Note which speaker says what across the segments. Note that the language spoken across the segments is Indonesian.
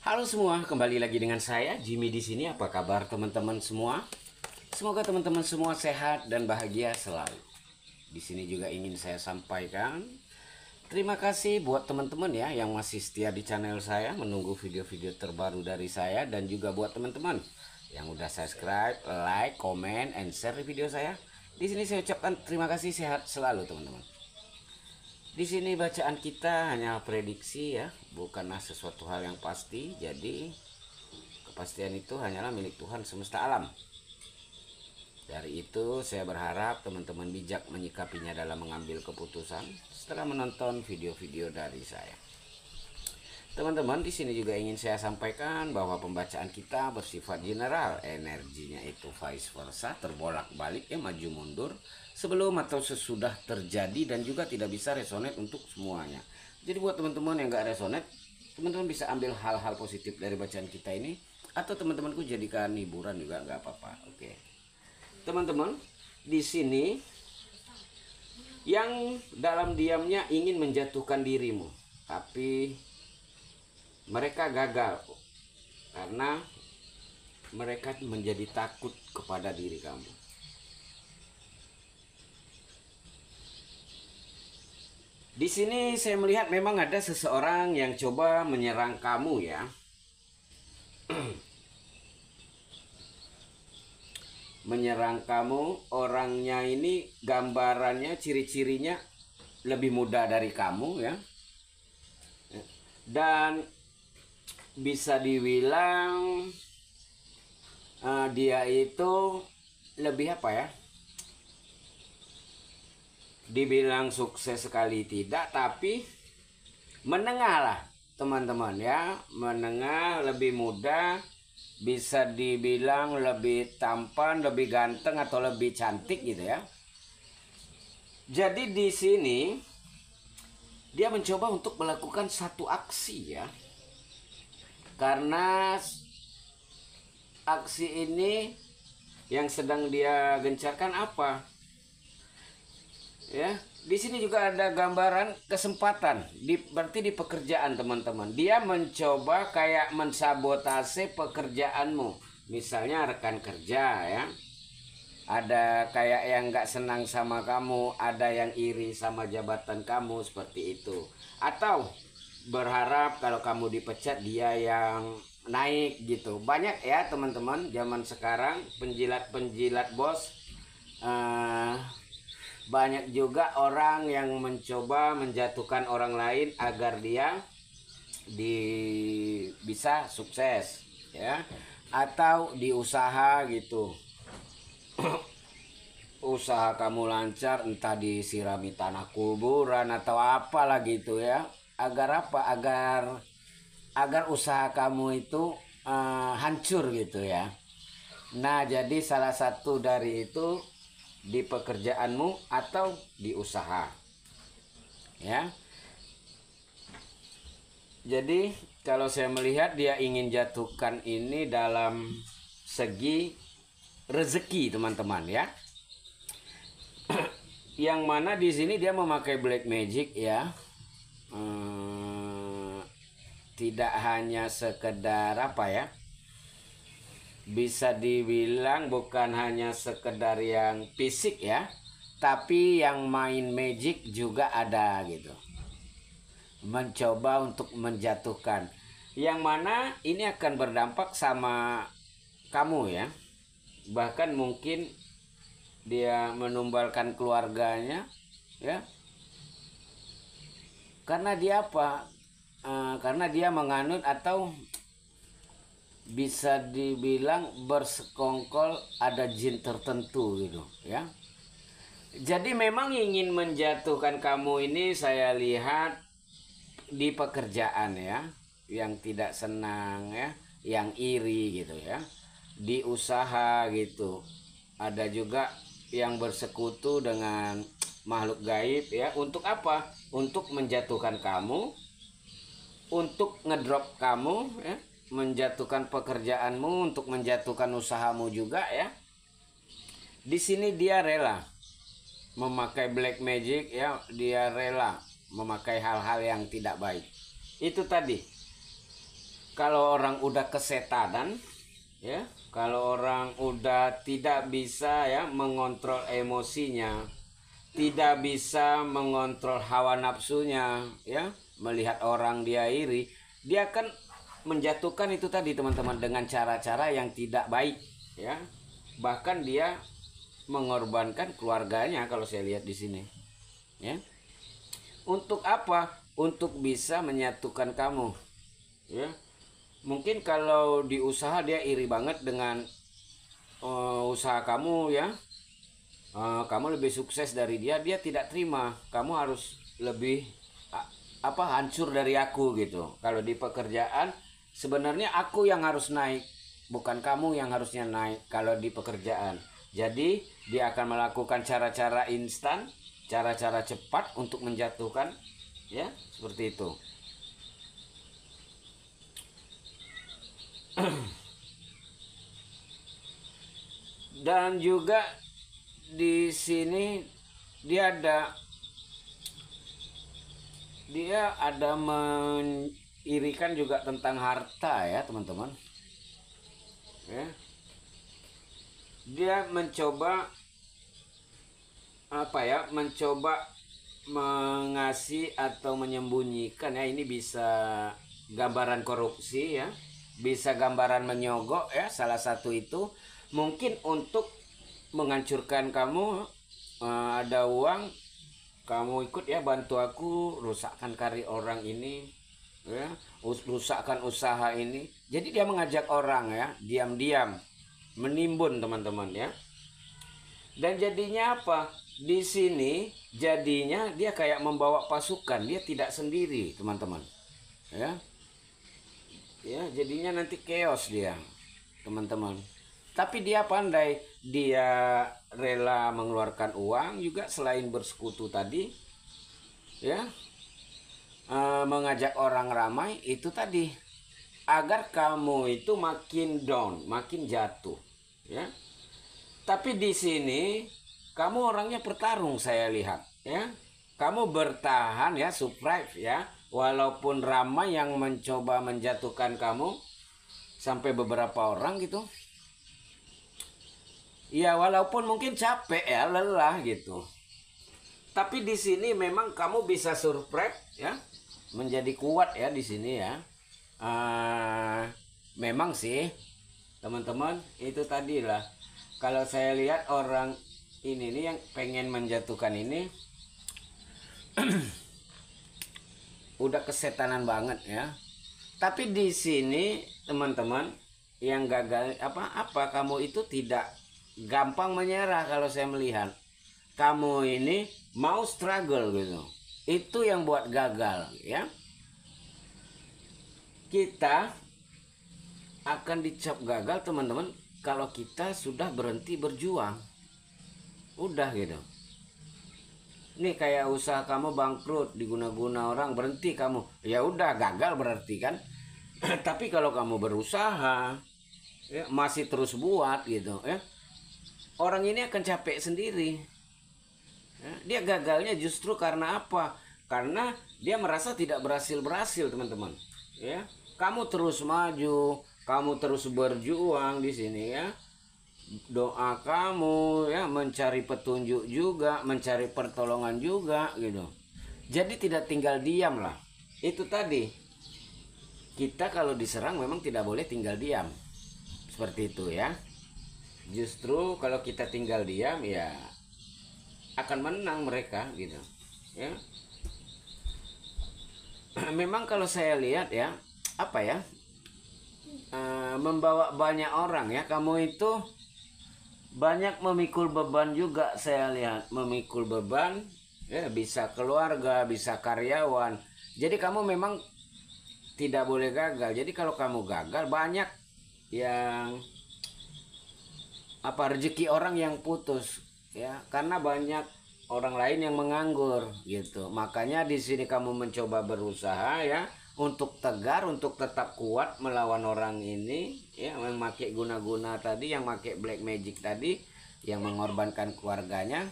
Speaker 1: Halo semua, kembali lagi dengan saya Jimmy di sini. Apa kabar teman-teman semua? Semoga teman-teman semua sehat dan bahagia selalu. Di sini juga ingin saya sampaikan terima kasih buat teman-teman ya yang masih setia di channel saya, menunggu video-video terbaru dari saya, dan juga buat teman-teman yang udah subscribe, like, comment, and share video saya. Di sini saya ucapkan terima kasih, sehat selalu teman-teman. Di sini bacaan kita hanya prediksi ya, bukanlah sesuatu hal yang pasti. Jadi kepastian itu hanyalah milik Tuhan semesta alam. Dari itu saya berharap teman-teman bijak menyikapinya dalam mengambil keputusan setelah menonton video-video dari saya. Teman-teman, di sini juga ingin saya sampaikan bahwa pembacaan kita bersifat general, energinya itu vice versa, terbolak-balik ya, maju mundur, sebelum atau sesudah terjadi, dan juga tidak bisa resonate untuk semuanya. Jadi buat teman-teman yang gak resonate, teman-teman bisa ambil hal-hal positif dari bacaan kita ini, atau teman-temanku jadikan hiburan juga gak apa-apa. Oke. Teman-teman, di sini yang dalam diamnya ingin menjatuhkan dirimu, tapi mereka gagal karena mereka menjadi takut kepada diri kamu. Di sini saya melihat memang ada seseorang yang coba menyerang kamu ya. Menyerang kamu, orangnya ini gambarannya, ciri-cirinya lebih muda dari kamu ya. Dan bisa dibilang dia itu lebih apa ya, dibilang sukses sekali tidak, tapi menengah lah teman-teman ya, menengah, lebih muda, bisa dibilang lebih tampan, lebih ganteng, atau lebih cantik gitu ya. Jadi di sini dia mencoba untuk melakukan satu aksi ya. Karena aksi ini yang sedang dia gencarkan apa? Ya, di sini juga ada gambaran kesempatan. Berarti di pekerjaan teman-teman. Dia mencoba kayak mensabotase pekerjaanmu. Misalnya rekan kerja ya. Ada kayak yang nggak senang sama kamu, ada yang iri sama jabatan kamu, seperti itu. Atau berharap kalau kamu dipecat dia yang naik gitu. Banyak ya teman-teman zaman sekarang penjilat-penjilat bos. Banyak juga orang yang mencoba menjatuhkan orang lain agar dia bisa sukses ya, atau di usaha gitu. Usaha kamu lancar, entah disirami tanah kuburan atau apalah gitu ya. Agar apa? Agar usaha kamu itu hancur gitu ya. Nah, jadi salah satu dari itu di pekerjaanmu atau di usaha. Ya. Jadi kalau saya melihat dia ingin jatuhkan ini dalam segi rezeki teman-teman ya. Yang mana di sini dia memakai black magic ya. Tidak hanya sekedar apa ya, bisa dibilang bukan hanya sekedar yang fisik ya, tapi yang main magic juga ada gitu. Mencoba untuk menjatuhkan, yang mana ini akan berdampak sama kamu ya. Bahkan mungkin dia menumbalkan keluarganya ya. Karena dia apa? Karena dia menganut atau bisa dibilang bersekongkol ada jin tertentu gitu ya. Jadi memang ingin menjatuhkan kamu ini saya lihat di pekerjaan ya, yang tidak senang ya, yang iri gitu ya. Di usaha gitu. Ada juga yang bersekutu dengan makhluk gaib ya. Untuk apa? Untuk menjatuhkan kamu, untuk ngedrop kamu ya, menjatuhkan pekerjaanmu, untuk menjatuhkan usahamu juga ya. Di sini dia rela memakai black magic ya, dia rela memakai hal-hal yang tidak baik. Itu tadi kalau orang udah kesetanan, ya, kalau orang udah tidak bisa ya mengontrol emosinya, tidak bisa mengontrol hawa nafsunya, ya, melihat orang dia iri, dia akan menjatuhkan itu tadi teman-teman dengan cara-cara yang tidak baik, ya. Bahkan dia mengorbankan keluarganya kalau saya lihat di sini, ya. Untuk apa? Untuk bisa menyatukan kamu, ya. Mungkin kalau di usaha dia iri banget dengan usaha kamu, ya. Kamu lebih sukses dari dia, dia tidak terima. Kamu harus lebih hancur dari aku gitu. Kalau di pekerjaan sebenarnya aku yang harus naik, bukan kamu yang harusnya naik kalau di pekerjaan. Jadi dia akan melakukan cara-cara instan, cara-cara cepat untuk menjatuhkan, ya, seperti itu. Dan juga di sini dia ada mengirikan juga tentang harta, ya teman-teman, ya. Dia mencoba mencoba mengasih atau menyembunyikan, ya, ini bisa gambaran korupsi, ya, bisa gambaran menyogok, ya, salah satu itu mungkin untuk menghancurkan kamu. Ada uang, kamu ikut, ya, bantu aku rusakkan karir orang ini, ya, rusakkan usaha ini. Jadi dia mengajak orang, ya, diam-diam menimbun teman-teman, ya. Dan jadinya apa? Di sini jadinya dia kayak membawa pasukan, dia tidak sendiri teman-teman, ya. Ya, jadinya nanti chaos dia teman-teman. Tapi dia pandai, dia rela mengeluarkan uang juga selain bersekutu tadi, ya, mengajak orang ramai itu tadi agar kamu itu makin down, makin jatuh, ya. Tapi di sini kamu orangnya bertarung, saya lihat, ya. Kamu bertahan, ya, survive, ya, walaupun ramai yang mencoba menjatuhkan kamu sampai beberapa orang gitu. Ya, walaupun mungkin capek, ya, lelah gitu. Tapi di sini memang kamu bisa survive, ya, menjadi kuat, ya, di sini, ya. Memang sih teman-teman itu tadi lah. Kalau saya lihat orang ini nih yang pengen menjatuhkan ini udah kesetanan banget, ya. Tapi di sini teman-teman yang gagal apa kamu itu tidak gampang menyerah. Kalau saya melihat kamu ini mau struggle gitu, itu yang buat gagal, ya. Kita akan dicap gagal teman-teman kalau kita sudah berhenti berjuang, udah gitu. Ini kayak usaha kamu bangkrut, diguna-guna orang, berhenti kamu, ya udah gagal berarti kan. Tapi kalau kamu berusaha, ya, masih terus buat gitu, ya, orang ini akan capek sendiri, ya. Dia gagalnya justru karena apa? Karena dia merasa tidak berhasil teman-teman, ya. Kamu terus maju, kamu terus berjuang di sini, ya. Doa kamu, ya, mencari petunjuk juga, mencari pertolongan juga gitu. Jadi tidak tinggal diam lah. Itu tadi, kita kalau diserang memang tidak boleh tinggal diam, seperti itu, ya. Justru kalau kita tinggal diam, ya akan menang mereka gitu, ya. Memang kalau saya lihat, ya, membawa banyak orang, ya, kamu itu banyak memikul beban juga, saya lihat memikul beban, ya, bisa keluarga, bisa karyawan. Jadi kamu memang tidak boleh gagal. Jadi kalau kamu gagal, banyak yang rezeki orang yang putus, ya, karena banyak orang lain yang menganggur gitu. Makanya di sini kamu mencoba berusaha, ya, untuk tegar, untuk tetap kuat melawan orang ini, ya, yang pakai guna-guna tadi, yang pakai black magic tadi, yang mengorbankan keluarganya.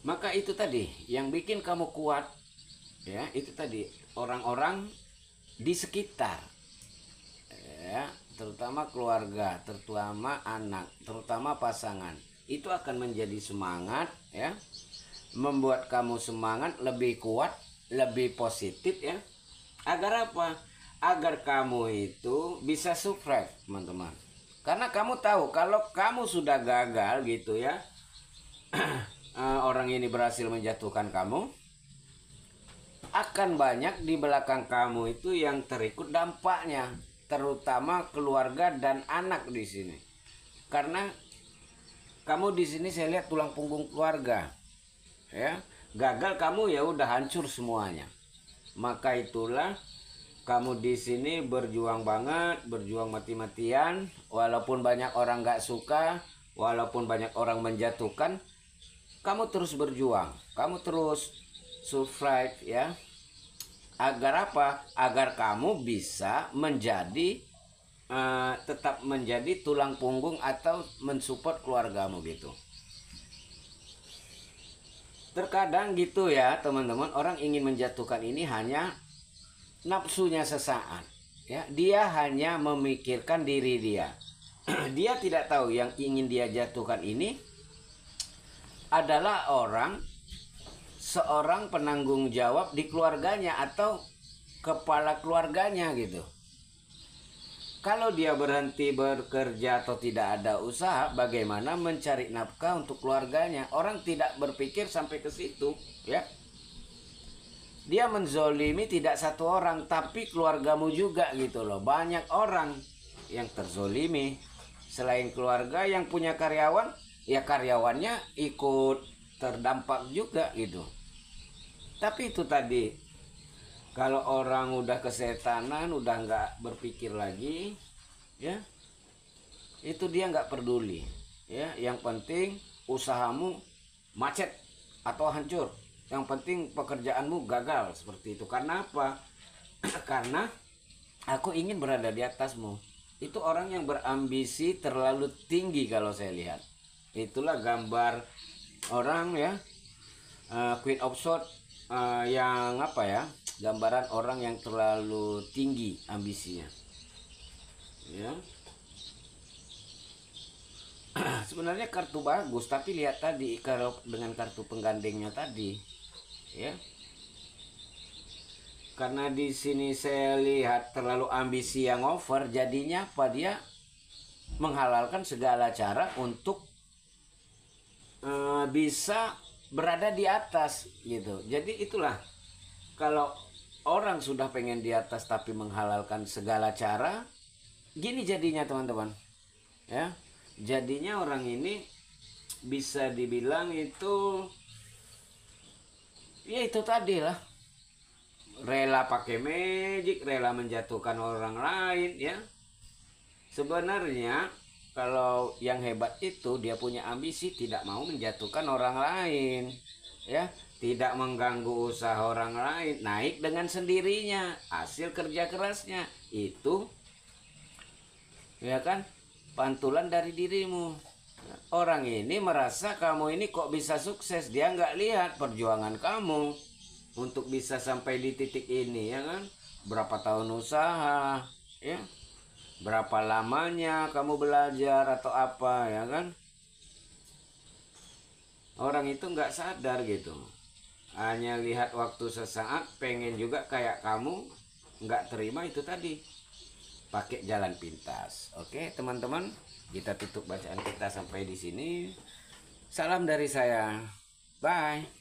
Speaker 1: Maka itu tadi yang bikin kamu kuat, ya, itu tadi orang-orang di sekitar, ya, terutama keluarga, terutama anak, terutama pasangan, itu akan menjadi semangat, ya, membuat kamu semangat, lebih kuat, lebih positif, ya. Agar apa? Agar kamu itu bisa survive, teman-teman. Karena kamu tahu kalau kamu sudah gagal gitu, ya, orang ini berhasil menjatuhkan kamu, akan banyak di belakang kamu itu yang terikut dampaknya, terutama keluarga dan anak di sini. Karena kamu di sini saya lihat tulang punggung keluarga, ya. Gagal kamu, ya udah hancur semuanya. Maka itulah kamu di sini berjuang banget, berjuang mati-matian, walaupun banyak orang gak suka, walaupun banyak orang menjatuhkan, kamu terus berjuang, kamu terus survive, ya. Agar apa? Agar kamu bisa menjadi tetap menjadi tulang punggung atau mensupport keluargamu gitu. Terkadang gitu ya teman-teman, orang ingin menjatuhkan ini hanya nafsunya sesaat, ya. Dia hanya memikirkan diri dia. Dia tidak tahu yang ingin dia jatuhkan ini adalah seorang penanggung jawab di keluarganya atau kepala keluarganya gitu. Kalau dia berhenti bekerja atau tidak ada usaha, bagaimana mencari nafkah untuk keluarganya? Orang tidak berpikir sampai ke situ, ya. Dia menzolimi tidak satu orang, tapi keluargamu juga gitu loh. Banyak orang yang terzolimi. Selain keluarga yang punya karyawan, ya karyawannya ikut terdampak juga gitu. Tapi itu tadi, kalau orang udah kesetanan, udah nggak berpikir lagi, ya, itu dia nggak peduli, ya. Yang penting usahamu macet atau hancur, yang penting pekerjaanmu gagal, seperti itu. Karena apa? Karena aku ingin berada di atasmu. Itu orang yang berambisi terlalu tinggi kalau saya lihat. Itulah gambar orang, ya, Queen of Swords, yang apa ya, gambaran orang yang terlalu tinggi ambisinya, ya. Sebenarnya kartu bagus, tapi lihat tadi kalau dengan kartu penggandengnya tadi, ya. Karena di sini saya lihat terlalu ambisi yang over, jadinya apa, dia menghalalkan segala cara untuk bisa berada di atas gitu. Jadi itulah, kalau orang sudah pengen di atas tapi menghalalkan segala cara, gini jadinya teman-teman, ya. Jadinya orang ini bisa dibilang itu, ya itu tadi lah, rela pakai magic, rela menjatuhkan orang lain, ya. Sebenarnya kalau yang hebat itu dia punya ambisi, tidak mau menjatuhkan orang lain, ya, tidak mengganggu usaha orang lain, naik dengan sendirinya, hasil kerja kerasnya itu, ya kan, pantulan dari dirimu. Orang ini merasa kamu ini kok bisa sukses, dia nggak lihat perjuangan kamu untuk bisa sampai di titik ini, ya kan, berapa tahun usaha, ya, berapa lamanya kamu belajar atau apa, ya kan. Orang itu nggak sadar gitu, hanya lihat waktu sesaat, pengen juga kayak kamu, nggak terima itu tadi, pakai jalan pintas. Oke teman-teman, kita tutup bacaan kita sampai di sini. Salam dari saya, bye.